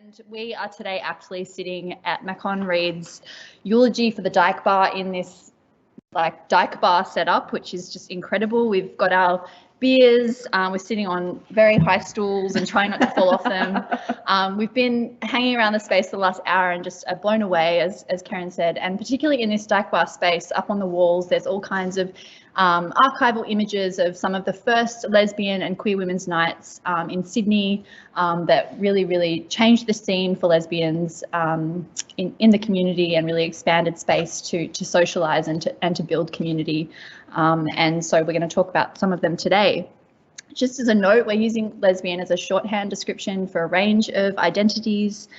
And we are today actually sitting at Macon Reed's eulogy for the Dyke Bar in this Dyke Bar setup, which is just incredible. We've got our beers, we're sitting on very high stools and trying not to fall off them. We've been hanging around the space for the last hour and just blown away, as Kerryn said, and particularly in this Dyke Bar space, up on the walls, there's all kinds of archival images of some of the first lesbian and queer women's nights in Sydney that really changed the scene for lesbians in the community and really expanded space to socialise and to build community. And so we're going to talk about some of them today. Just as a note, we're using lesbian as a shorthand description for a range of identities,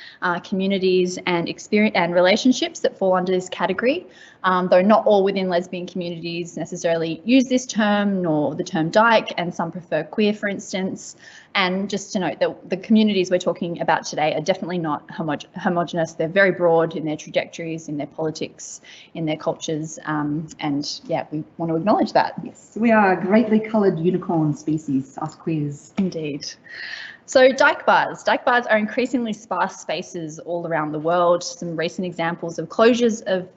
communities and experience and relationships that fall under this category, though not all within lesbian communities necessarily use this term, nor the term dyke, and some prefer queer, for instance. And just to note that the communities we're talking about today are definitely not homogenous. They're very broad in their trajectories, in their politics, in their cultures, and yeah, we want to acknowledge that. Yes, we are a greatly coloured unicorn species, us queers. Indeed. So Dyke Bars. Dyke Bars are increasingly sparse spaces all around the world. Some recent examples of closures of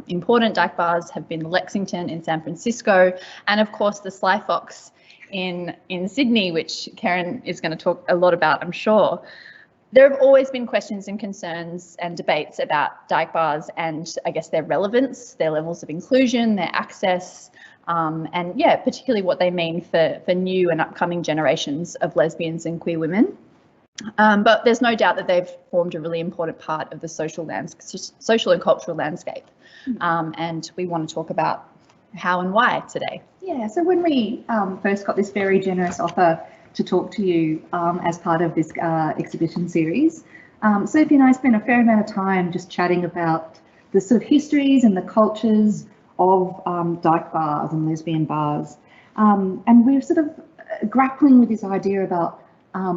important Dyke Bars have been Lexington in San Francisco, and of course the Sly Fox in Sydney, which Kerryn is going to talk a lot about, I'm sure. There have always been questions and concerns and debates about Dyke Bars and I guess their relevance, their levels of inclusion, their access, and yeah, particularly what they mean for new and upcoming generations of lesbians and queer women. But there's no doubt that they've formed a really important part of the social and cultural landscape. And we want to talk about how and why today. Yeah, so when we first got this very generous offer to talk to you as part of this exhibition series, Sophie and I spent a fair amount of time just chatting about the sort of histories and the cultures of dyke bars and lesbian bars. And we're sort of grappling with this idea about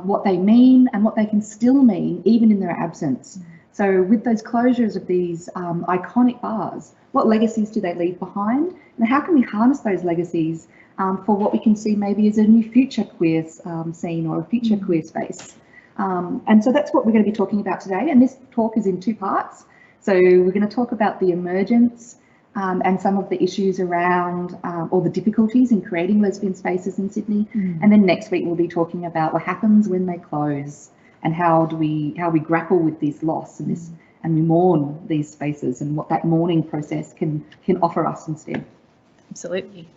what they mean and what they can still mean even in their absence. So with those closures of these iconic bars, what legacies do they leave behind? And how can we harness those legacies for what we can see maybe as a new future queer scene or a future queer space? And so that's what we're going to be talking about today. And this talk is in two parts. So we're going to talk about the emergence and some of the issues around or the difficulties in creating lesbian spaces in Sydney. And then next week we'll be talking about what happens when they close and how we grapple with this loss and this and we mourn these spaces and what that mourning process can offer us instead. Absolutely.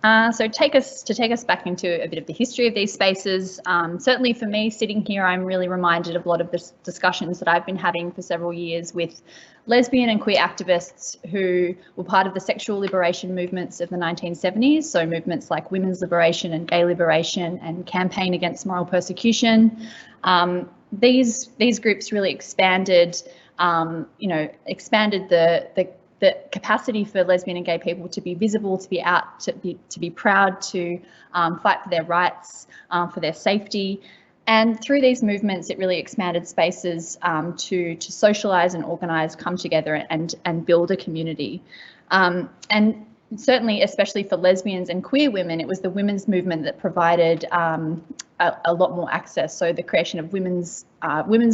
So take us back into a bit of the history of these spaces. Certainly for me, sitting here, I'm really reminded of a lot of the discussions that I've been having for several years with lesbian and queer activists who were part of the sexual liberation movements of the 1970s. So movements like women's liberation and gay liberation and campaign against moral persecution. These groups really expanded, expanded the capacity for lesbian and gay people to be visible, to be out, to be proud, to fight for their rights, for their safety. And through these movements, it really expanded spaces to socialise and organise, come together and build a community. And certainly, especially for lesbians and queer women, it was the women's movement that provided a lot more access. So the creation of women's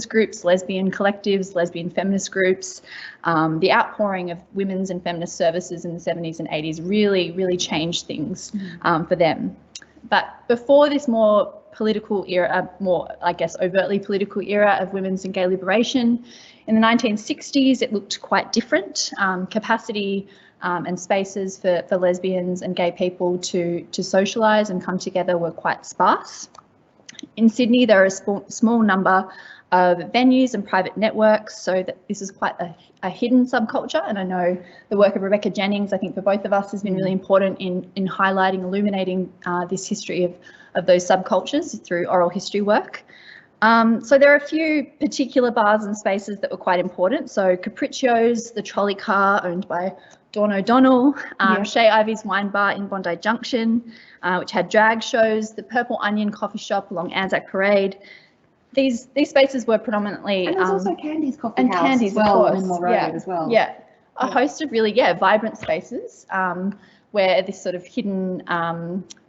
groups, lesbian collectives, lesbian feminist groups, the outpouring of women's and feminist services in the 70s and 80s really changed things for them. But before this more political era, more, I guess, overtly political era of women's and gay liberation, in the 1960s, it looked quite different. Capacity and spaces for lesbians and gay people to socialise and come together were quite sparse. In Sydney, there are a small number of venues and private networks, so that this is quite a hidden subculture. And I know the work of Rebecca Jennings, I think for both of us, has been really important in highlighting, illuminating this history of those subcultures through oral history work. So there are a few particular bars and spaces that were quite important. So Capriccio's, the Trolley Car, owned by Dawn O'Donnell, Shay Ivy's Wine Bar in Bondi Junction, which had drag shows, the Purple Onion Coffee Shop along Anzac Parade. These spaces were predominantly... And there's also Candy's Coffee and House Candy's, as well, of course. in Moore Road as well. Yeah, a host of really, vibrant spaces where this sort of hidden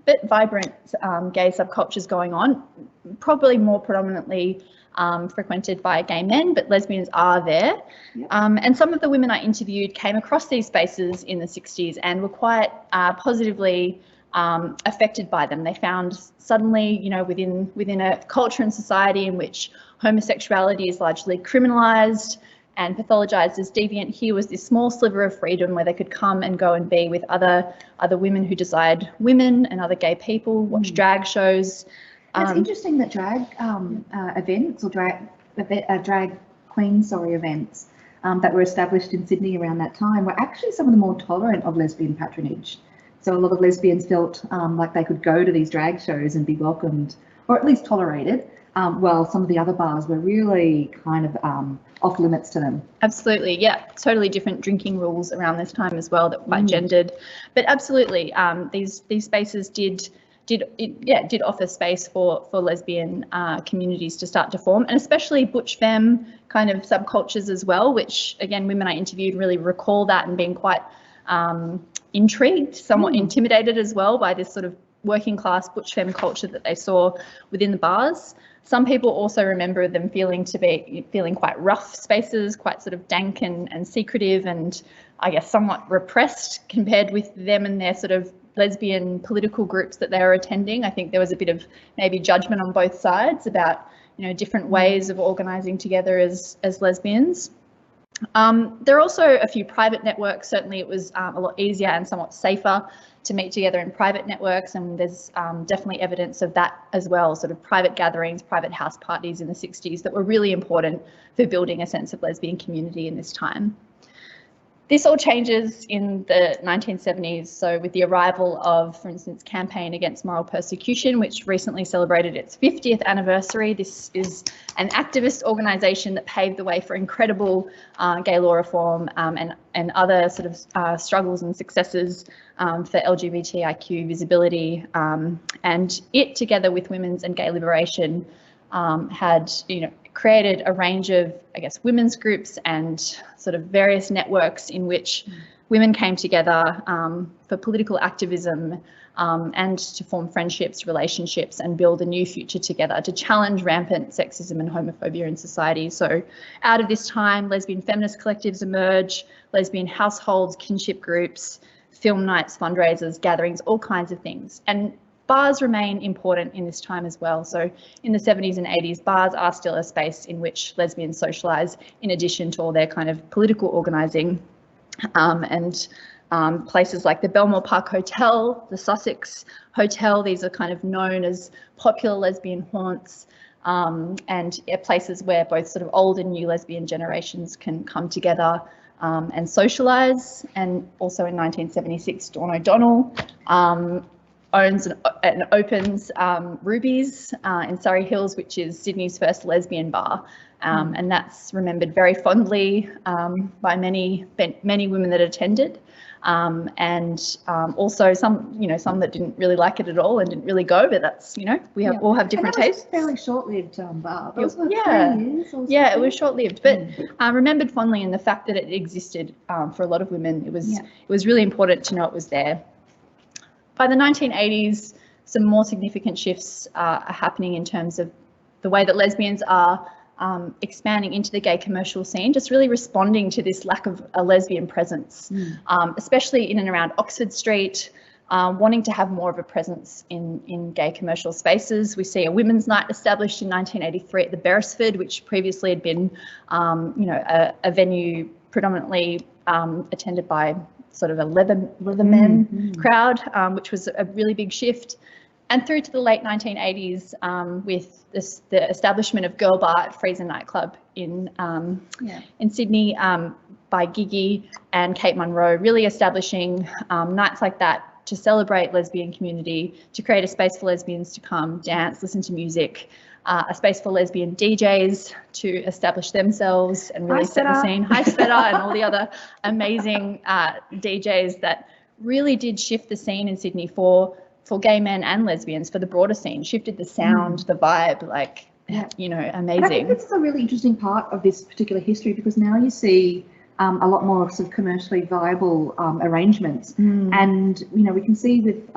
but vibrant gay subcultures going on, probably more predominantly frequented by gay men, but lesbians are there. Yep. And some of the women I interviewed came across these spaces in the 60s and were quite positively affected by them. They found suddenly, you know, within a culture and society in which homosexuality is largely criminalised and pathologized as deviant, here was this small sliver of freedom where they could come and go and be with other women who desired women and other gay people, watch drag shows. It's interesting that drag events or drag queen events that were established in Sydney around that time were actually some of the more tolerant of lesbian patronage. So a lot of lesbians felt like they could go to these drag shows and be welcomed, or at least tolerated, while some of the other bars were really kind of off limits to them. Absolutely, yeah, totally different drinking rules around this time as well that were quite gendered, but absolutely, these spaces did offer space for lesbian communities to start to form, and especially butch femme kind of subcultures as well, which again, women I interviewed really recall that and being quite intrigued, somewhat intimidated as well by this sort of working class butch femme culture that they saw within the bars. Some people also remember them feeling quite rough spaces, quite sort of dank and secretive, and I guess somewhat repressed compared with them and their sort of lesbian political groups that they were attending. I think there was a bit of maybe judgment on both sides about, you know, different ways of organising together as lesbians. There are also a few private networks. Certainly it was a lot easier and somewhat safer to meet together in private networks, and there's definitely evidence of that as well, sort of private gatherings, private house parties in the 60s that were really important for building a sense of lesbian community in this time. This all changes in the 1970s, so with the arrival of, for instance, Campaign Against Moral Persecution, which recently celebrated its 50th anniversary. This is an activist organisation that paved the way for incredible gay law reform and other sort of struggles and successes for LGBTIQ visibility, and it, together with women's and gay liberation, had, you know, created a range of, I guess, women's groups and sort of various networks in which women came together for political activism and to form friendships, relationships, and build a new future together to challenge rampant sexism and homophobia in society. So out of this time, lesbian feminist collectives emerge, lesbian households, kinship groups, film nights, fundraisers, gatherings, all kinds of things. And bars remain important in this time as well. So in the 70s and 80s, bars are still a space in which lesbians socialise, in addition to all their kind of political organising, and places like the Belmore Park Hotel, the Sussex Hotel. These are kind of known as popular lesbian haunts, and places where both sort of old and new lesbian generations can come together and socialise. And also in 1976, Dawn O'Donnell owns and opens Ruby's in Surrey Hills, which is Sydney's first lesbian bar, and that's remembered very fondly by many women that attended, and also some that didn't really like it at all and didn't really go. But that's, you know, we all have different tastes. And that was a fairly short-lived bar. It was 3 years or it was short-lived, but remembered fondly in the fact that it existed for a lot of women. It was really important to know it was there. By the 1980s, some more significant shifts are happening in terms of the way that lesbians are expanding into the gay commercial scene, just really responding to this lack of a lesbian presence, especially in and around Oxford Street, wanting to have more of a presence in gay commercial spaces. We see a women's night established in 1983 at the Beresford, which previously had been, a venue predominantly attended by sort of a leathermen crowd, which was a really big shift. And through to the late 1980s, with the establishment of Girl Bar at Freezer nightclub in Sydney by Gigi and Kate Munro, really establishing nights like that to celebrate lesbian community, to create a space for lesbians to come, dance, listen to music, a space for lesbian DJs to establish themselves and really set the scene. Hi Sveta and all the other amazing DJs that really did shift the scene in Sydney for gay men and lesbians, for the broader scene, shifted the sound, the vibe, like, amazing. And I think this is a really interesting part of this particular history, because now you see a lot more sort of commercially viable arrangements. And, you know, we can see with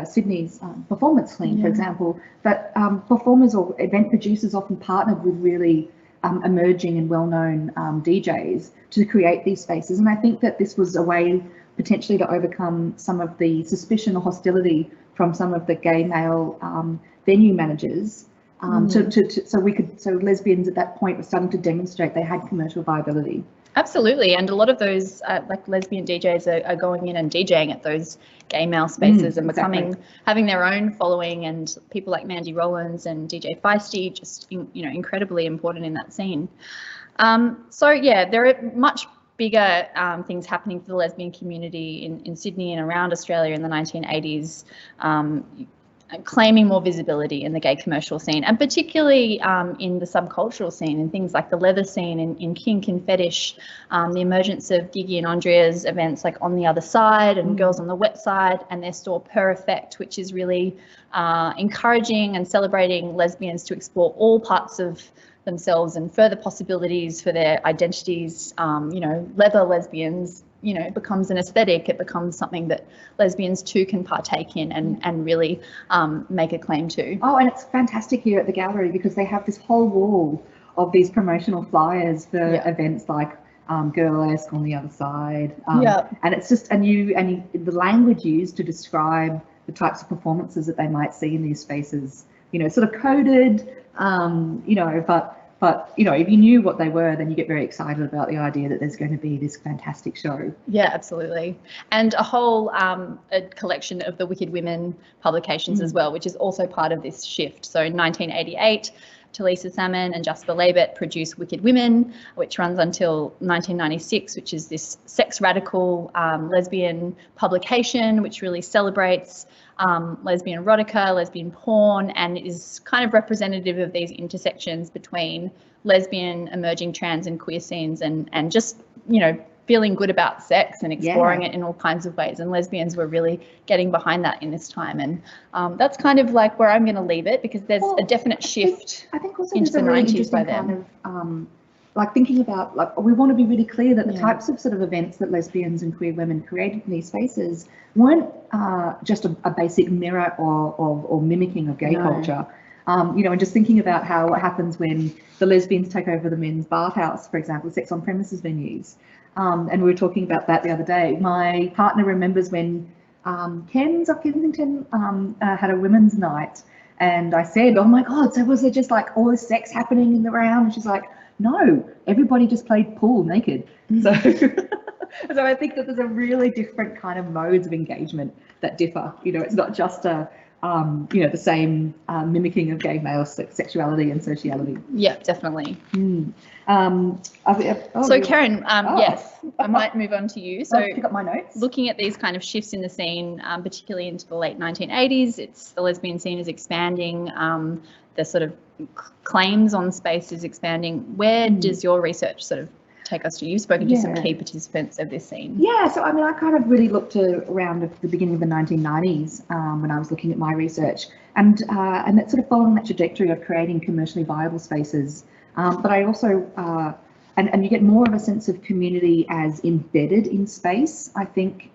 Sydney's performance clean, for example, that performers or event producers often partnered with really emerging and well-known DJs to create these spaces. And I think that this was a way potentially to overcome some of the suspicion or hostility from some of the gay male venue managers. So lesbians at that point were starting to demonstrate they had commercial viability. Absolutely, and a lot of those like lesbian DJs are going in and DJing at those gay male spaces and becoming having their own following, and people like Mandy Rollins and DJ Feisty just incredibly important in that scene. So yeah, there are much bigger things happening for the lesbian community in Sydney and around Australia in the 1980s. Claiming more visibility in the gay commercial scene, and particularly in the subcultural scene, in things like the leather scene, in kink and fetish, the emergence of Gigi and Andrea's events like On the Other Side and Girls on the Wet Side, and their store Per Effect, which is really encouraging and celebrating lesbians to explore all parts of themselves and further possibilities for their identities. Leather lesbians, it becomes an aesthetic. It becomes something that lesbians too can partake in and really make a claim to. Oh, and it's fantastic here at the gallery because they have this whole wall of these promotional flyers for events like Girlesque, On the Other Side. And it's just the language used to describe the types of performances that they might see in these spaces, sort of coded, but if you knew what they were, then you get very excited about the idea that there's going to be this fantastic show. Yeah, absolutely. And a whole a collection of the Wicked Women publications as well, which is also part of this shift. So in 1988, Talisa Salmon and Jasper Labert produced Wicked Women, which runs until 1996, which is this sex radical lesbian publication, which really celebrates lesbian erotica, lesbian porn, and is kind of representative of these intersections between lesbian, emerging trans and queer scenes, and just, feeling good about sex and exploring it in all kinds of ways. And lesbians were really getting behind that in this time. And that's kind of like where I'm going to leave it, because there's a definite shift I think also into the really 90s by then. Kind of, like thinking about, we want to be really clear that the types of sort of events that lesbians and queer women created in these spaces weren't just a basic mirror or mimicking of gay culture. And just thinking about what happens when the lesbians take over the men's bathhouse, for example, sex on premises venues. And we were talking about that the other day. My partner remembers when Ken's of Kensington had a women's night, and I said, "Oh my God, so was there just like all this sex happening in the round?" And she's like, "No, everybody just played pool naked." So, so I think that there's a really different kind of modes of engagement that differ. It's not just the same mimicking of gay male sexuality and sociality. Yeah, definitely. So Kerryn, yes, I might move on to you. So pick up my notes. Looking at these kind of shifts in the scene, particularly into the late 1980s, the lesbian scene is expanding. The sort of claims on space is expanding. Where does your research sort of take us to? You've spoken to some key participants of this scene. Yeah, so I kind of really looked around at the beginning of the 1990s when I was looking at my research, and that's sort of following that trajectory of creating commercially viable spaces. But I also, and you get more of a sense of community as embedded in space, I think,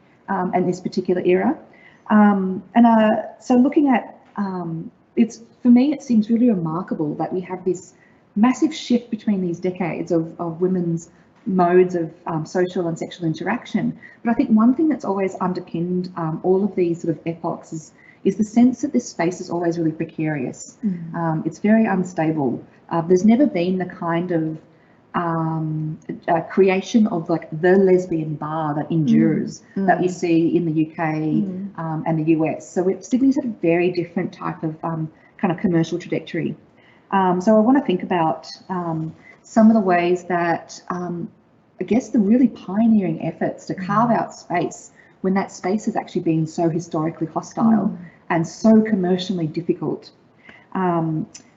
in this particular era. So looking at, for me, it seems really remarkable that we have this massive shift between these decades of women's modes of social and sexual interaction. But I think one thing that's always underpinned all of these sort of epochs is the sense that this space is always really precarious. It's very unstable. There's never been the kind of creation of like the lesbian bar that endures that we see in the UK and the US. So Sydney's had a very different type of kind of commercial trajectory. So I want to think about some of the ways that I guess the really pioneering efforts to carve out space when that space has actually been so historically hostile and so commercially difficult.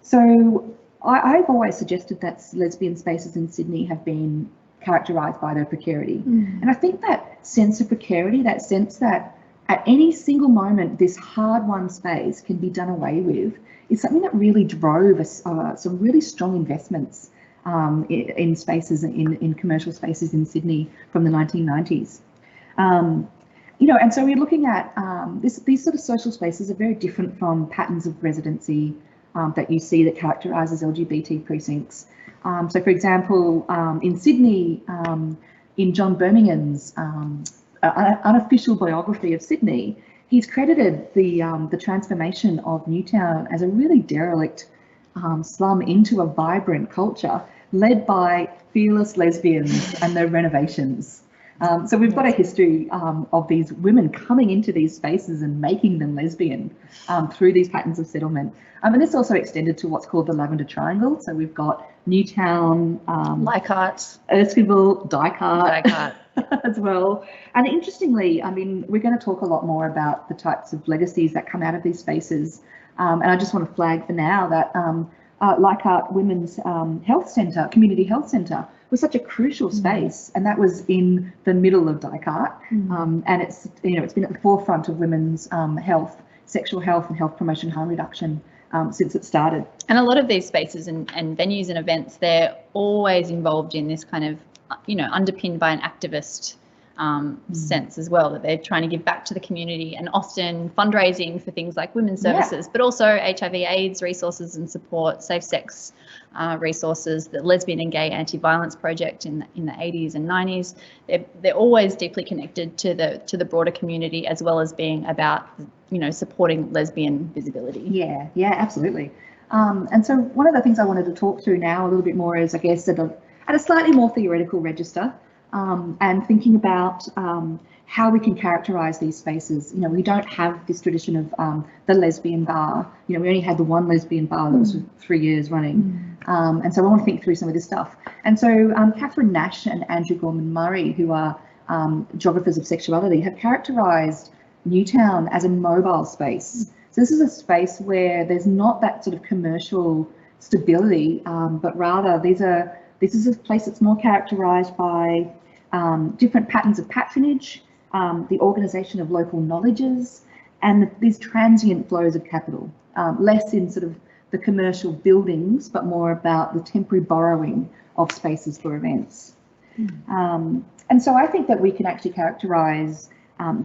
So I've always suggested that lesbian spaces in Sydney have been characterised by their precarity. And I think that sense of precarity, that sense that at any single moment this hard-won space can be done away with, is something that really drove some really strong investments in spaces, in commercial spaces in Sydney from the 1990s. And so we're looking at these sort of social spaces are very different from patterns of residency that you see that characterises LGBT precincts. So, for example, in Sydney, in John Birmingham's unofficial biography of Sydney, he's credited the transformation of Newtown as a really derelict slum into a vibrant culture led by fearless lesbians and their renovations. So we've got a history of these women coming into these spaces and making them lesbian through these patterns of settlement. And this also extended to what's called the Lavender Triangle. So we've got Newtown, Leichhardt, Erskine, Dyke as well. And interestingly, I mean, we're going to talk a lot more about the types of legacies that come out of these spaces. And I just want to flag for now that Leichhardt Women's Health Centre, Community Health Centre, was such a crucial space, and that was in the middle of Dyke. And it's been at the forefront of women's health, sexual health, and health promotion, harm reduction since it started. And a lot of these spaces and venues and events, they're always involved in this kind of, underpinned by an activist sense as well, that they're trying to give back to the community, and often fundraising for things like women's services, but also HIV/AIDS resources and support, safe sex resources, the Lesbian and Gay Anti-Violence Project in the 80s and 90s. They're always deeply connected to the broader community, as well as being about supporting lesbian visibility. Yeah, absolutely. And so one of the things I wanted to talk through now a little bit more is, I guess, at a slightly more theoretical register, and thinking about how we can characterise these spaces. We don't have this tradition of the lesbian bar. We only had the one lesbian bar that was for 3 years running. And so I want to think through some of this stuff. And so Catherine Nash and Andrew Gorman Murray, who are geographers of sexuality, have characterised Newtown as a mobile space. So this is a space where there's not that sort of commercial stability, but rather this is a place that's more characterised by different patterns of patronage, the organisation of local knowledges, and these transient flows of capital, less in sort of the commercial buildings, but more about the temporary borrowing of spaces for events. And so I think that we can actually characterise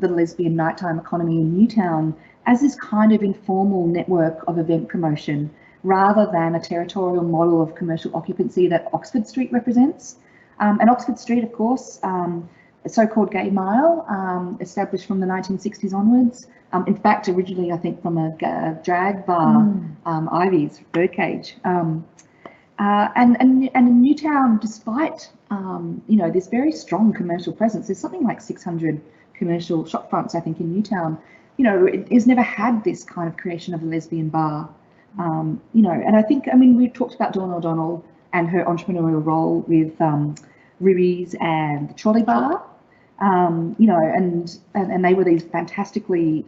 the lesbian nighttime economy in Newtown as this kind of informal network of event promotion, rather than a territorial model of commercial occupancy that Oxford Street represents. And Oxford Street, of course, a so-called gay mile, established from the 1960s onwards. In fact, originally, I think, from a drag bar, Ivy's Birdcage. And in Newtown, despite this very strong commercial presence, there's something like 600 commercial shop fronts, I think, in Newtown. It has never had this kind of creation of a lesbian bar. And I think, we talked about Dawn O'Donnell and her entrepreneurial role with Riri's and the Trolley Bar, and they were these fantastically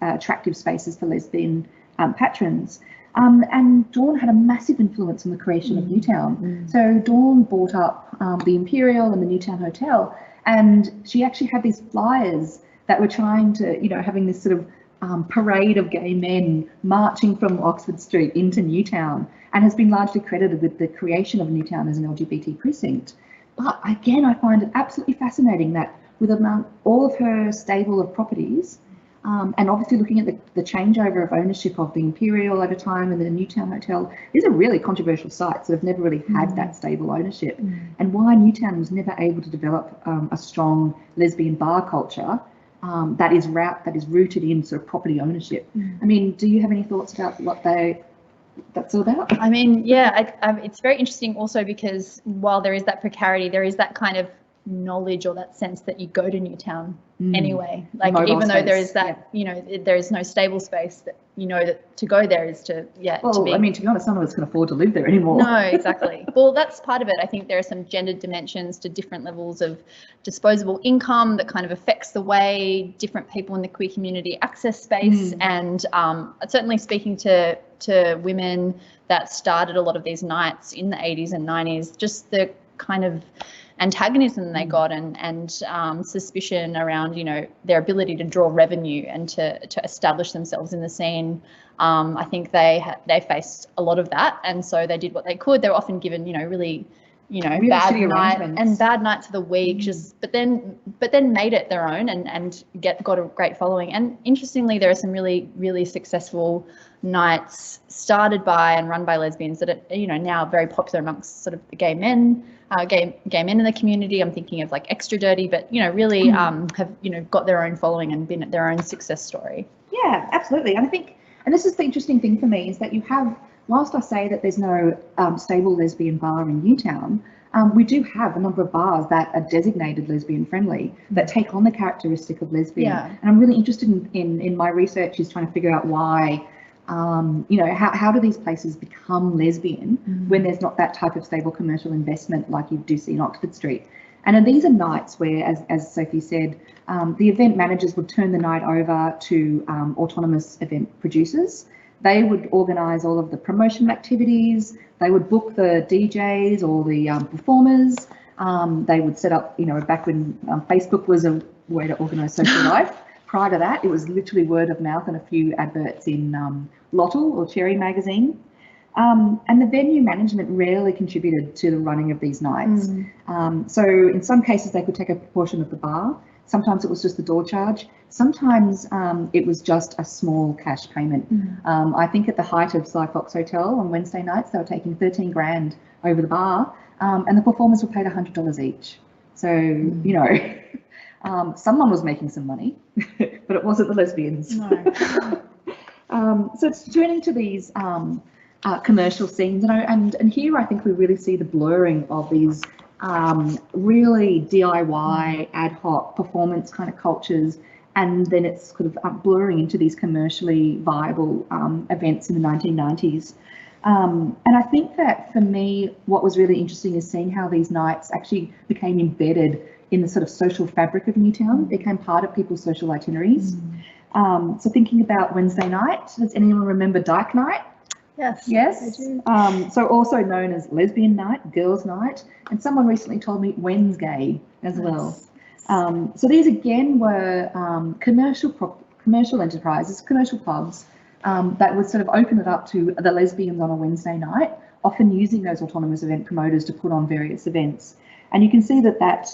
attractive spaces for lesbian patrons. And Dawn had a massive influence on the creation of Newtown. So Dawn bought up the Imperial and the Newtown Hotel, and she actually had these flyers that were trying to, having this sort of parade of gay men marching from Oxford Street into Newtown, and has been largely credited with the creation of Newtown as an LGBT precinct. But again, I find it absolutely fascinating that with among all of her stable of properties, and obviously looking at the changeover of ownership of the Imperial over time and the Newtown Hotel, these are really controversial sites that have never really had that stable ownership. And why Newtown was never able to develop a strong lesbian bar culture that is rooted in sort of property ownership. Do you have any thoughts about what that's all about? It's very interesting also, because while there is that precarity, there is that kind of knowledge or that sense that you go to Newtown anyway. Like, mobile even though there is that, there is no stable space, that that to go there is to be honest, none of us can afford to live there anymore. No, exactly. Well, that's part of it. I think there are some gendered dimensions to different levels of disposable income that kind of affects the way different people in the queer community access space. And certainly speaking to women that started a lot of these nights in the 80s and 90s, just the kind of antagonism they got, and suspicion around, you know, their ability to draw revenue and to establish themselves in the scene. I think they faced a lot of that, and so they did what they could. They were often given, you know, really bad nights of the week, but then made it their own and got a great following. And interestingly, there are some really successful nights started by and run by lesbians that are, you know, now very popular amongst sort of the gay men in the community. I'm thinking of like Extra Dirty, but, you know, really have, you know, got their own following and been their own success story. Yeah, absolutely. And I think, and this is the interesting thing for me, is that you have, whilst I say that there's no stable lesbian bar in Newtown, we do have a number of bars that are designated lesbian friendly, that take on the characteristic of lesbian. Yeah. And I'm really interested in my research is trying to figure out why, you know, how do these places become lesbian when there's not that type of stable commercial investment like you do see in Oxford Street. And these are nights where, as Sophie said, the event managers would turn the night over to autonomous event producers. They would organise all of the promotional activities. They would book the DJs or the performers. They would set up, you know, back when Facebook was a way to organise social life. Prior to that, it was literally word of mouth and a few adverts in Lottle or Cherry magazine. And the venue management rarely contributed to the running of these nights. So in some cases, they could take a proportion of the bar. Sometimes it was just the door charge. Sometimes it was just a small cash payment. I think at the height of Sly Fox Hotel on Wednesday nights, they were taking 13 grand over the bar, and the performers were paid $100 each. So, you know, someone was making some money, but it wasn't the lesbians. No. So it's turning to these commercial scenes, and here I think we really see the blurring of these really DIY ad hoc performance kind of cultures, and then it's sort of blurring into these commercially viable events in the 1990s. And I think that for me, what was really interesting is seeing how these nights actually became embedded in the sort of social fabric of Newtown, became part of people's social itineraries. So thinking about Wednesday night, does anyone remember Dyke night? Yes. Yes. I do. So also known as lesbian night, girls' night, and someone recently told me Wednesday as well. So these again were commercial enterprises, commercial pubs that would sort of open it up to the lesbians on a Wednesday night, often using those autonomous event promoters to put on various events. And you can see that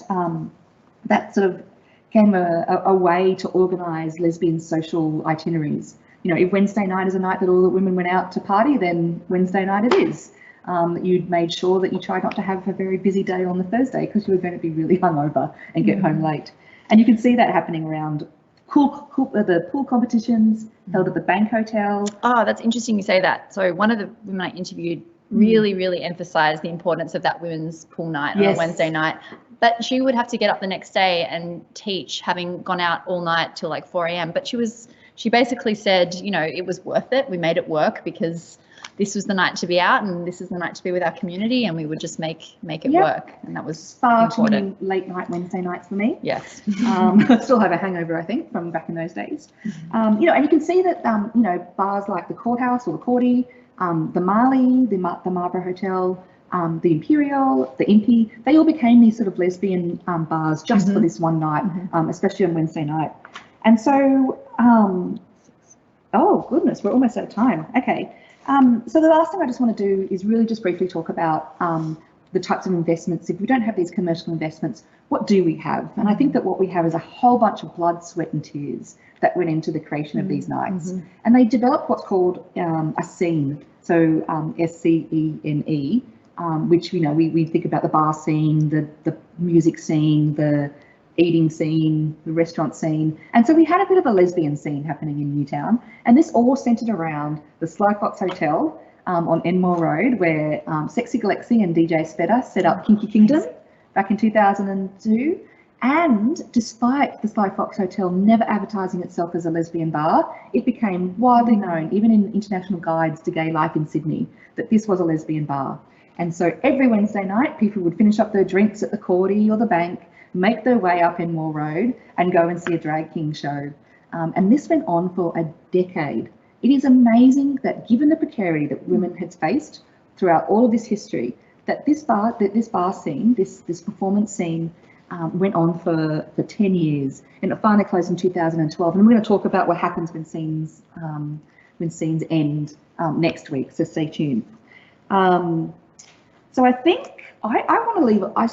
sort of became a way to organise lesbian social itineraries. You know, if Wednesday night is a night that all the women went out to party, then Wednesday night it is. You'd made sure that you tried not to have a very busy day on the Thursday because you were going to be really hungover and get home late. And you can see that happening around the pool competitions held at the Bank Hotel. Oh, that's interesting you say that. So one of the women I interviewed really emphasised the importance of that women's pool night on a Wednesday night. But she would have to get up the next day and teach, having gone out all night till like 4 a.m. But she basically said, you know, it was worth it. We made it work because this was the night to be out and this is the night to be with our community, and we would just make it work. And that was far important. Too many late night Wednesday nights for me. Yes. I still have a hangover, I think, from back in those days. You know, and you can see that, you know, bars like the Courthouse or the Courty, the Marley, the Marlborough Hotel, the Imperial, the Impy, they all became these sort of lesbian bars just for this one night, especially on Wednesday night. And so, oh goodness, we're almost out of time. Okay. So the last thing I just want to do is really just briefly talk about the types of investments. If we don't have these commercial investments, what do we have? And I think that what we have is a whole bunch of blood, sweat and tears that went into the creation of these nights. And they developed what's called a scene, so SCENE, which, you know, we think about the bar scene, the music scene, the eating scene, the restaurant scene. And so we had a bit of a lesbian scene happening in Newtown, and this all centred around the Sly Fox Hotel on Enmore Road, where Sexy Galexi and DJ Spedder set up Kinky Kingdom back in 2002. And despite the Sly Fox Hotel never advertising itself as a lesbian bar, it became widely known, even in international guides to gay life in Sydney, that this was a lesbian bar. And so every Wednesday night, people would finish up their drinks at the Courty or the Bank, make their way up Enmore Road and go and see a drag king show. And this went on for a decade. It is amazing that given the precarity that women had faced throughout all of this history, that this bar scene, this performance scene, went on for 10 years, and it finally closed in 2012. And we're going to talk about what happens when scenes end next week. So stay tuned. So I think I want to leave. I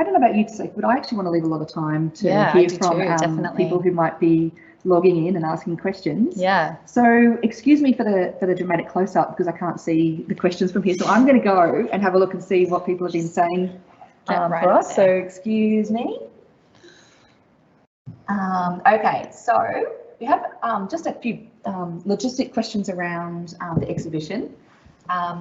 don't know about you, Sophie, but I actually want to leave a lot of time to hear from people who might be logging in and asking questions. Yeah. So excuse me for the dramatic close up because I can't see the questions from here. So I'm going to go and have a look and see what people have been saying for us. So excuse me. Okay, so we have just a few logistic questions around the exhibition.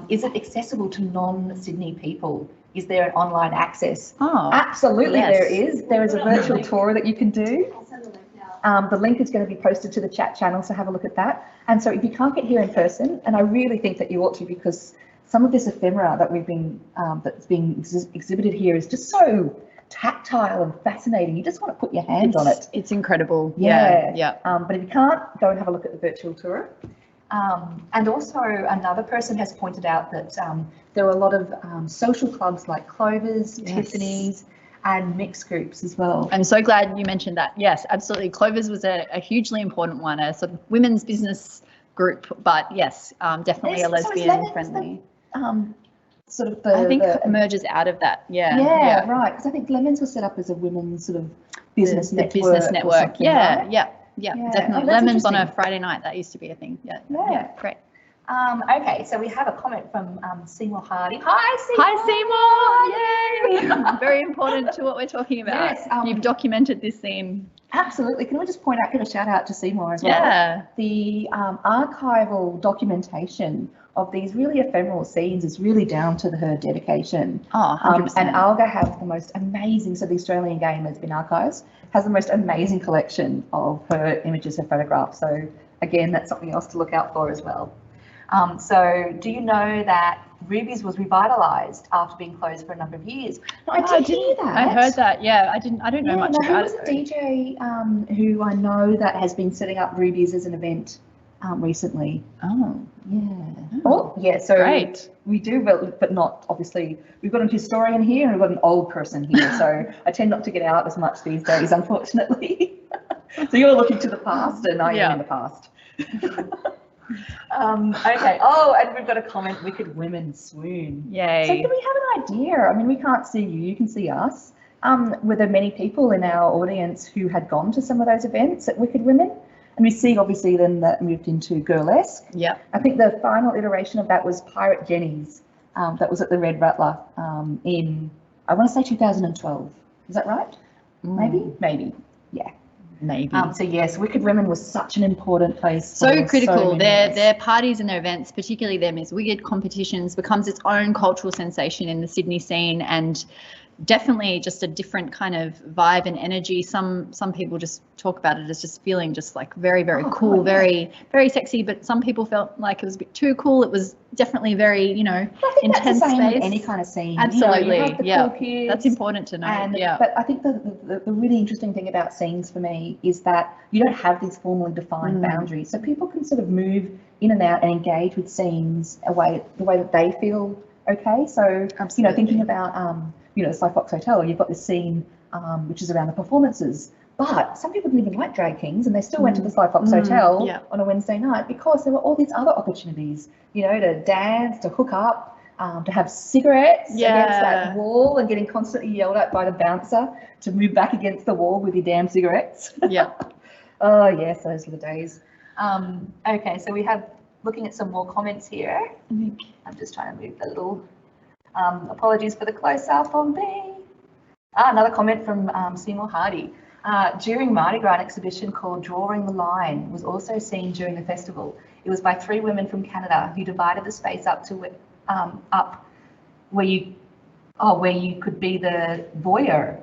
Is it accessible to non-Sydney people? Is there an online access? Oh, absolutely, yes. There is. There is a virtual tour that you can do. I'll send the link now. The link is going to be posted to the chat channel, so have a look at that. And so if you can't get here in person, and I really think that you ought to, because some of this ephemera that we've been that's being exhibited here is just so tactile and fascinating. You just want to put your hand on it. It's incredible. Yeah. Yeah. But if you can't, go and have a look at the virtual tour. And also another person has pointed out that there are a lot of social clubs like Clover's, Tiffany's, and mixed groups as well. I'm so glad you mentioned that. Yes, absolutely. Clover's was a hugely important one, a sort of women's business group, but yes, definitely a lesbian friendly. Sort of I think emerges out of that. Yeah. Right. Because I think Lemons was set up as a women's sort of business network. Business network. Yeah, right? yeah, definitely. Oh, Lemons on a Friday night. That used to be a thing. Yeah, great. Okay, so we have a comment from Seymour Hardy. Hi, Seymour! Yay! Very important to what we're talking about. Yes, you've documented this scene. Absolutely. Can we just point out, give a shout out to Seymour as well? Yeah. The archival documentation of these really ephemeral scenes is really down to her dedication. Oh, 100%. And Alga have the most amazing, so the Australian Gay and Lesbian Archives has the most amazing collection of her images, her photographs. So again, that's something else to look out for as well. So do you know that Ruby's was revitalised after being closed for a number of years? No, I did hear that. I heard that. Yeah, I don't know much about it. There was a DJ who I know that has been setting up Ruby's as an event recently. Oh, yeah. Oh, yeah. So great. We do, but not obviously. We've got a historian here and we've got an old person here. So I tend not to get out as much these days, unfortunately. So you're looking to the past, and I am in the past. Okay. Oh, and we've got a comment. Wicked women swoon. Yay. So do we have an idea? I mean, we can't see you. You can see us. Were there many people in our audience who had gone to some of those events at Wicked Women? And we see, obviously, then that moved into Girlesque. Yeah. I think the final iteration of that was Pirate Jenny's. That was at the Red Rattler in, I want to say 2012. Is that right? Maybe. Yeah. Maybe. So yes, Wicked Women was such an important place. So critical. Their parties and their events, particularly their Miss Wicked competitions, becomes its own cultural sensation in the Sydney scene, and definitely just a different kind of vibe and energy. Some people just talk about it as just feeling just like very, very cool, very, very sexy, but some people felt like it was a bit too cool. It was definitely very, intense that's the same space. with any kind of scene. Absolutely. You have the cool kids, that's important to know. But I think the really interesting thing about scenes for me is that you don't have these formally defined boundaries. So people can sort of move in and out and engage with scenes the way that they feel okay. So, thinking about, the Sly Fox Hotel, you've got this scene which is around the performances. But some people didn't even like Drag Kings, and they still went to the Sly Fox Hotel on a Wednesday night because there were all these other opportunities, to dance, to hook up, to have cigarettes against that wall and getting constantly yelled at by the bouncer to move back against the wall with your damn cigarettes. Yeah. Oh, yes, those were the days. Okay, so we have, looking at some more comments here. I'm just trying to move the little, apologies for the close-up on me. Another comment from Seymour Hardy. During Mardi Gras, an exhibition called Drawing the Line was also seen during the festival. It was by 3 women from Canada who divided the space up to where you could be the voyeur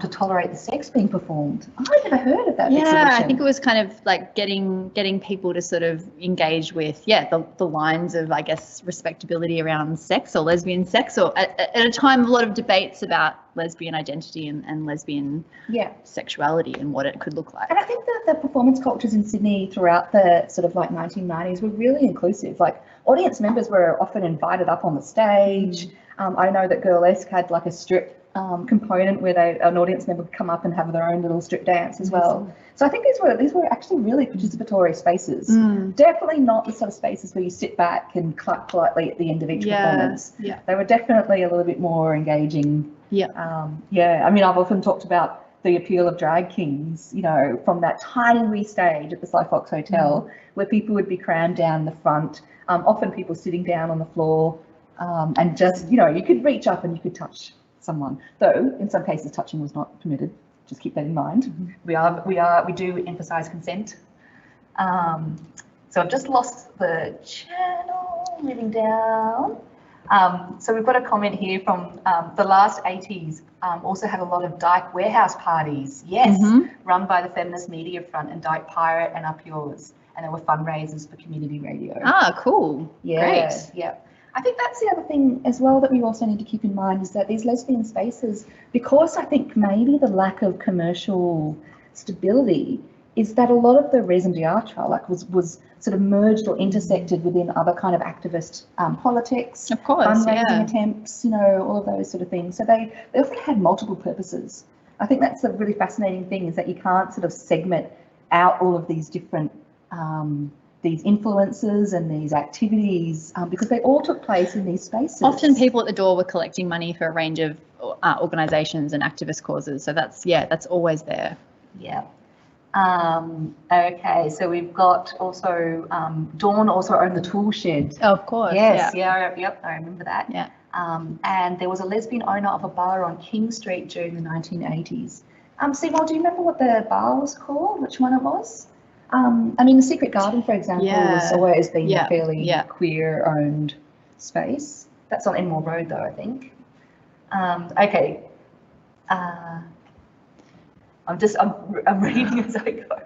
to tolerate the sex being performed. I've never heard of that exhibition. I think it was kind of like getting people to sort of engage with the lines of, I guess, respectability around sex or lesbian sex, or at a time of a lot of debates about lesbian identity and lesbian sexuality and what it could look like. And I think that the performance cultures in Sydney throughout the sort of like 1990s were really inclusive. Like audience members were often invited up on the stage. I know that Girlesque had like a strip component where an audience member would come up and have their own little strip dance as well. So I think these were actually really participatory spaces. Definitely not the sort of spaces where you sit back and clap politely at the end of each performance. They were definitely a little bit more engaging. I mean, I've often talked about the appeal of drag kings, you know, from that tiny wee stage at the Sly Fox Hotel, where people would be crammed down the front, often people sitting down on the floor, and just, you know, you could reach up and you could touch someone, though in some cases touching was not permitted. Just keep that in mind. We do emphasize consent. So I've just lost the channel, moving down. So we've got a comment here from the last 80s also had a lot of Dyke warehouse parties, run by the Feminist Media Front and Dyke Pirate and Up Yours, and there were fundraisers for community radio. Ah, cool. Great. Yeah. I think that's the other thing as well that we also need to keep in mind, is that these lesbian spaces, because I think maybe the lack of commercial stability, is that a lot of the raison d'etre was sort of merged or intersected within other kind of activist politics, of course, fundraising attempts, you know, all of those sort of things. So they often had multiple purposes. I think that's the really fascinating thing, is that you can't sort of segment out all of these different these influences and these activities, because they all took place in these spaces. Often people at the door were collecting money for a range of organisations and activist causes. So that's always there. Yeah. Okay, so we've got also Dawn also owned the tool shed. Oh, of course. Yes, yep, I remember that. Yeah. And there was a lesbian owner of a bar on King Street during the 1980s. Seymour, do you remember what the bar was called? Which one it was? I mean, the Secret Garden, for example, has always been a fairly queer-owned space. That's on Enmore Road, though, I think. Okay. I'm reading as I go.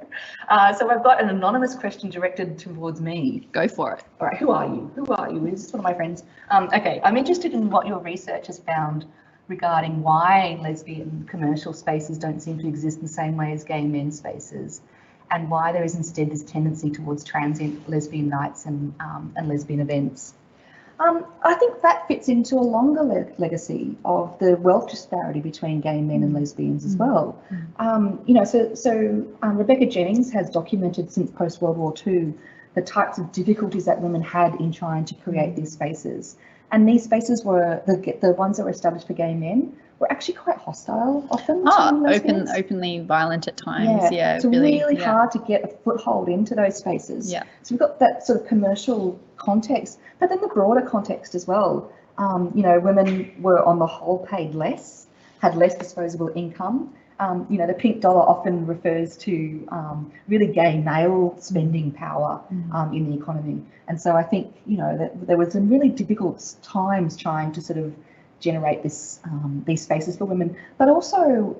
So I've got an anonymous question directed towards me. Go for it. All right, who are you? Who are you? Is this one of my friends? Okay, I'm interested in what your research has found regarding why lesbian commercial spaces don't seem to exist in the same way as gay men's spaces, and why there is instead this tendency towards transient lesbian nights and lesbian events. I think that fits into a longer legacy of the wealth disparity between gay men and lesbians as well. You know, so Rebecca Jennings has documented since post-World War II the types of difficulties that women had in trying to create these spaces. And these spaces were, the ones that were established for gay men, were actually quite hostile often. Openly violent at times. It's really hard to get a foothold into those spaces. So we've got that sort of commercial context, but then the broader context as well. You know, women were on the whole paid less, had less disposable income. You know, the pink dollar often refers to really gay male spending power in the economy. And so I think, you know, that there was some really difficult times trying to sort of generate this these spaces for women, but also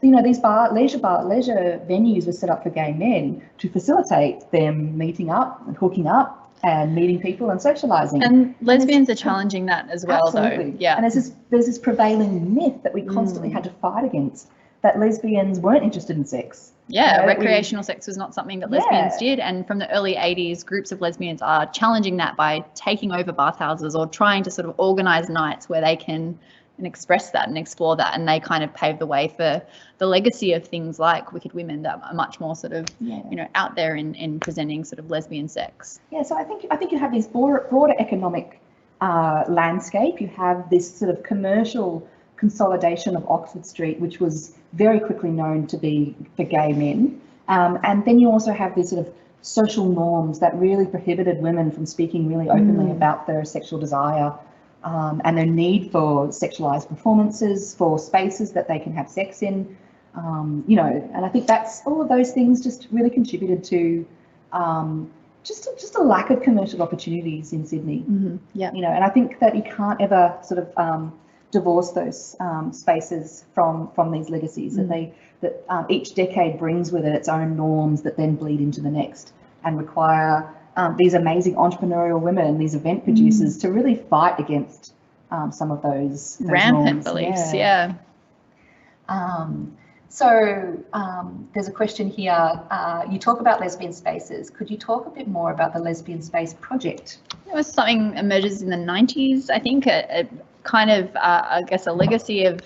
you know, these leisure venues were set up for gay men to facilitate them meeting up and hooking up and meeting people and socialising. And lesbians are challenging that as well, absolutely. though. Yeah. And there's this prevailing myth that we constantly had to fight against, that lesbians weren't interested in sex. Yeah, you know, recreational sex was not something that lesbians did. And from the early 80s, groups of lesbians are challenging that by taking over bathhouses or trying to sort of organise nights where they can express that and explore that. And they kind of pave the way for the legacy of things like Wicked Women that are much more sort of, you know, out there in presenting sort of lesbian sex. Yeah, so I think you have this broader economic landscape. You have this sort of commercial consolidation of Oxford Street, which was very quickly known to be for gay men. And then you also have these sort of social norms that really prohibited women from speaking really openly about their sexual desire and their need for sexualized performances, for spaces that they can have sex in, you know, and I think that's all of those things just really contributed to just a lack of commercial opportunities in Sydney. You know, and I think that you can't ever sort of divorce those spaces from these legacies, that each decade brings with it its own norms that then bleed into the next and require these amazing entrepreneurial women, these event producers, to really fight against some of those rampant norms. beliefs. So there's a question here. You talk about lesbian spaces. Could you talk a bit more about the Lesbian Space Project? It was something emerges in the 90s, I think. kind of, I guess, a legacy of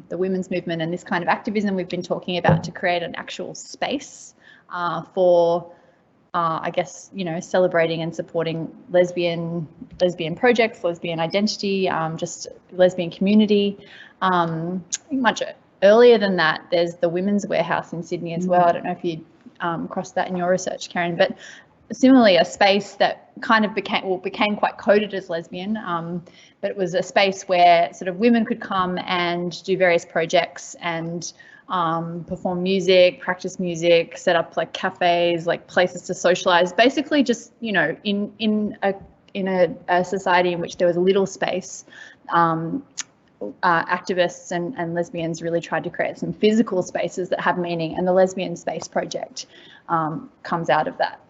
the women's movement and this kind of activism we've been talking about to create an actual space for, I guess, celebrating and supporting lesbian projects, lesbian identity, just lesbian community. Much earlier than that, there's the Women's Warehouse in Sydney as well. I don't know if you crossed that in your research, Kerryn, but similarly a space that kind of became quite coded as lesbian, but it was a space where sort of women could come and do various projects and perform music, practice music, set up like cafes, like places to socialize, basically just, in a society in which there was a little space. Activists and lesbians really tried to create some physical spaces that have meaning, and the Lesbian Space Project comes out of that.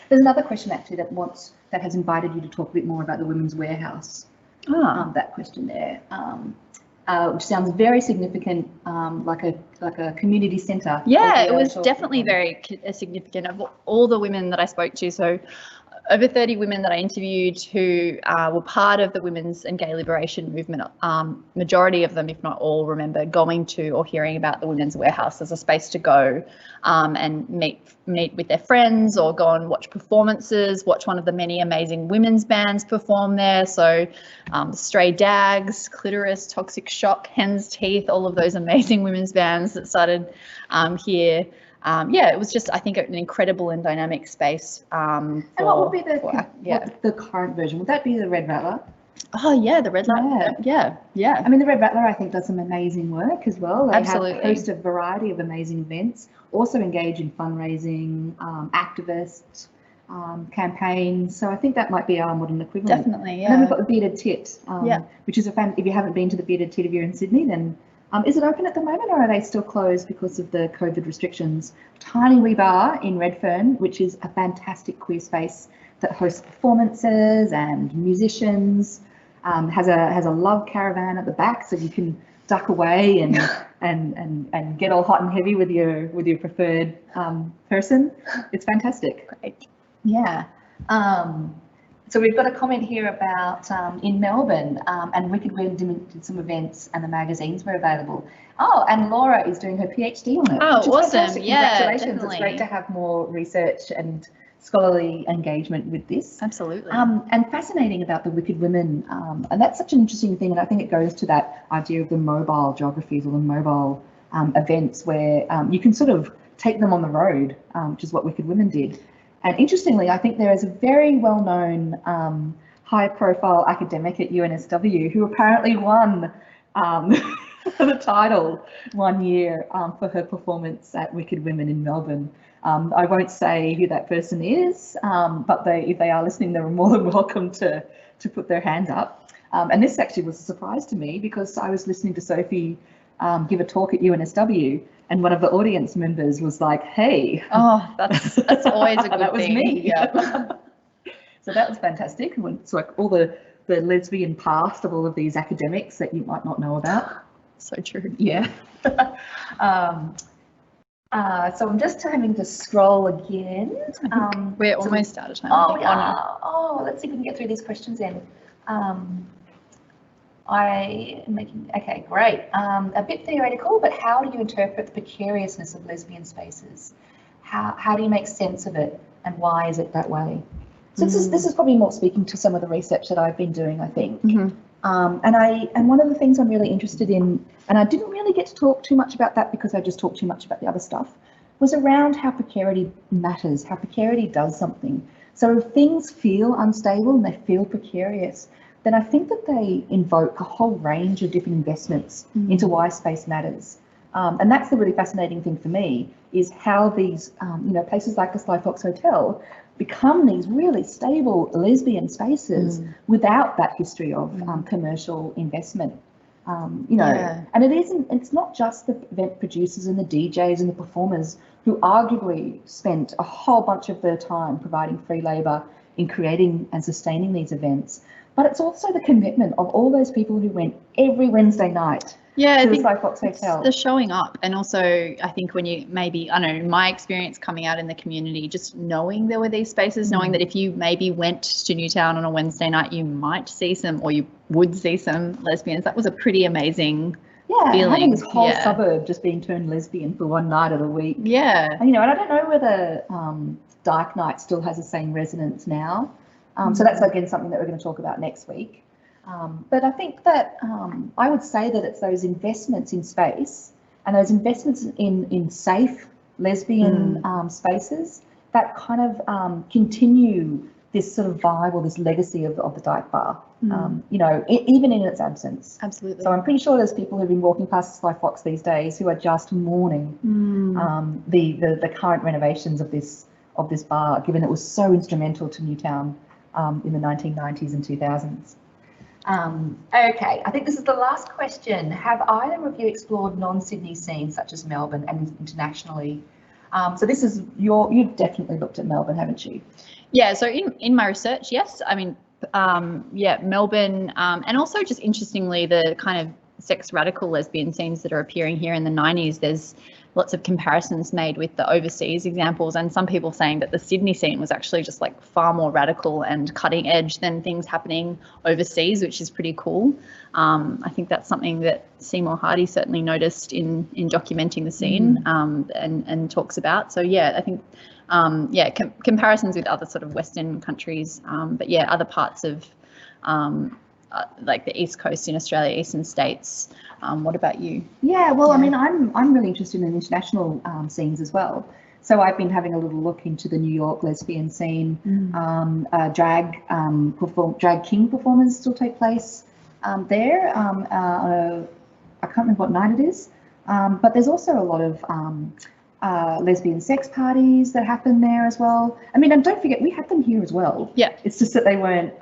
There's another question actually that has invited you to talk a bit more about the Women's Warehouse. That question there, which sounds very significant, like a community centre. Yeah, it was definitely very significant. Of all the women that I spoke to, so over 30 women that I interviewed who were part of the women's and gay liberation movement, majority of them, if not all, remember going to or hearing about the Women's Warehouse as a space to go and meet with their friends, or go and watch performances, watch one of the many amazing women's bands perform there. So Stray Dags, Clitoris, Toxic Shock, Hen's Teeth, all of those amazing women's bands that started here. It was just, I think, an incredible and dynamic space. And what would be the current version? Would that be the Red Rattler? Oh yeah, the Red Rattler. Yeah. I mean, the Red Rattler, I think, does some amazing work as well. They Absolutely. have host a variety of amazing events. Also engage in fundraising, activists, campaigns. So I think that might be our modern equivalent. Definitely, yeah. And then we've got the Bearded Tit, which is if you haven't been to the Bearded Tit, if you're in Sydney, then is it open at the moment, or are they still closed because of the COVID restrictions? Tiny wee bar in Redfern, which is a fantastic queer space that hosts performances and musicians. Has a love caravan at the back, so you can duck away and get all hot and heavy with your preferred person. It's fantastic. Great. Yeah. So we've got a comment here about in Melbourne, and Wicked Wind did some events and the magazines were available. Oh, and Laura is doing her PhD on it. Oh, which is awesome. Fantastic. Yeah, Congratulations. definitely. It's great to have more research and scholarly engagement with this. Absolutely. And fascinating about the Wicked Women, and that's such an interesting thing, and I think it goes to that idea of the mobile geographies or the mobile events where you can sort of take them on the road, which is what Wicked Women did. And interestingly, I think there is a very well-known high-profile academic at UNSW who apparently won the title one year for her performance at Wicked Women in Melbourne. I won't say who that person is, but if they are listening, they're more than welcome to put their hands up. And this actually was a surprise to me, because I was listening to Sophie give a talk at UNSW, and one of the audience members was like, "Hey." Oh, that's always a good thing. That was me. Yeah. So that was fantastic. It's like all the lesbian past of all of these academics that you might not know about. So true. Yeah. So I'm just having to scroll again. We're almost out of time. Oh, we are. Oh, let's see if we can get through these questions then. Okay, great. A bit theoretical, but how do you interpret the precariousness of lesbian spaces? How do you make sense of it, and why is it that way? So this is probably more speaking to some of the research that I've been doing, I think. And one of the things I'm really interested in, and I didn't really get to talk too much about that because I just talked too much about the other stuff, was around how precarity matters, how precarity does something. So if things feel unstable and they feel precarious, then I think that they invoke a whole range of different investments into why space matters. And that's the really fascinating thing for me, is how these, places like the Sly Fox Hotel become these really stable lesbian spaces without that history of commercial investment. And it's not just the event producers and the DJs and the performers who arguably spent a whole bunch of their time providing free labour in creating and sustaining these events, but it's also the commitment of all those people who went every Wednesday night Yeah, to I the think Cyclops Hotel. the showing up, and also I think when you maybe, I don't know, my experience coming out in the community, just knowing there were these spaces, knowing that if you maybe went to Newtown on a Wednesday night, you might see some, or you would see some lesbians. That was a pretty amazing feeling. Having this whole suburb just being turned lesbian for one night of the week. Yeah. And, you know, and I don't know whether Dyke Night still has the same resonance now. So that's again something that we're going to talk about next week. But I think that I would say that it's those investments in space and those investments in safe lesbian spaces that kind of continue this sort of vibe or this legacy of the Dyke Bar, you know, even in its absence. Absolutely. So I'm pretty sure there's people who've been walking past the Sly Fox these days who are just mourning the current renovations of this bar, given it was so instrumental to Newtown in the 1990s and 2000s. Okay, I think this is the last question. Have either of you explored non-Sydney scenes such as Melbourne and internationally? So this is you've definitely looked at Melbourne, haven't you? Yeah, so in my research, yes. I mean, yeah, Melbourne, and also just interestingly, the kind of sex radical lesbian scenes that are appearing here in the 90s, there's lots of comparisons made with the overseas examples, and some people saying that the Sydney scene was actually just like far more radical and cutting edge than things happening overseas, which is pretty cool. I think that's something that Seymour Hardy certainly noticed in documenting the scene and talks about. So yeah, I think yeah, comparisons with other sort of Western countries, but yeah, other parts of like the East Coast in Australia, Eastern states. What about you? Yeah, well, I mean, I'm really interested in international scenes as well. So I've been having a little look into the New York lesbian scene. Drag king performances still take place there. I can't remember what night it is, but there's also a lot of lesbian sex parties that happen there as well. I mean, and don't forget, we had them here as well. Yeah. It's just that they weren't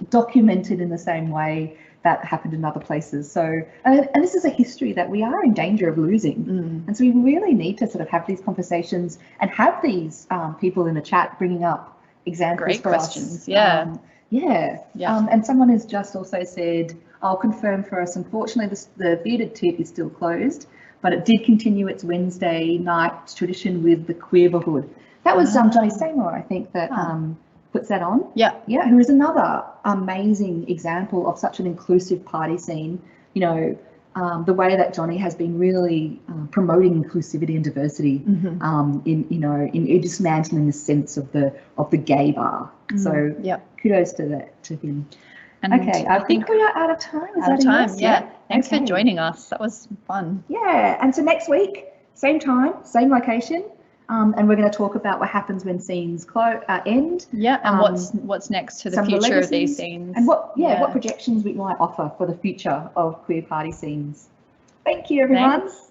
documented in the same way that happened in other places. So, and this is a history that we are in danger of losing. And so we really need to sort of have these conversations and have these people in the chat bringing up examples Great for questions. us. Yeah. And someone has just also said, I'll confirm for us, unfortunately, the bearded tit is still closed, but it did continue its Wednesday night tradition with the Queerborhood. That was Johnny Seymour, I think, that puts that on. Yeah, who is another amazing example of such an inclusive party scene. You know, the way that Johnny has been really promoting inclusivity and diversity in dismantling the sense of the gay bar. So kudos to him. And okay, I think we are out of time. Out of time, yeah. Thanks for joining us. That was fun. Yeah, and so next week, same time, same location, and we're going to talk about what happens when scenes end. Yeah, and what's next to the future of these scenes. And what projections we might offer for the future of queer party scenes. Thank you, everyone. Thanks.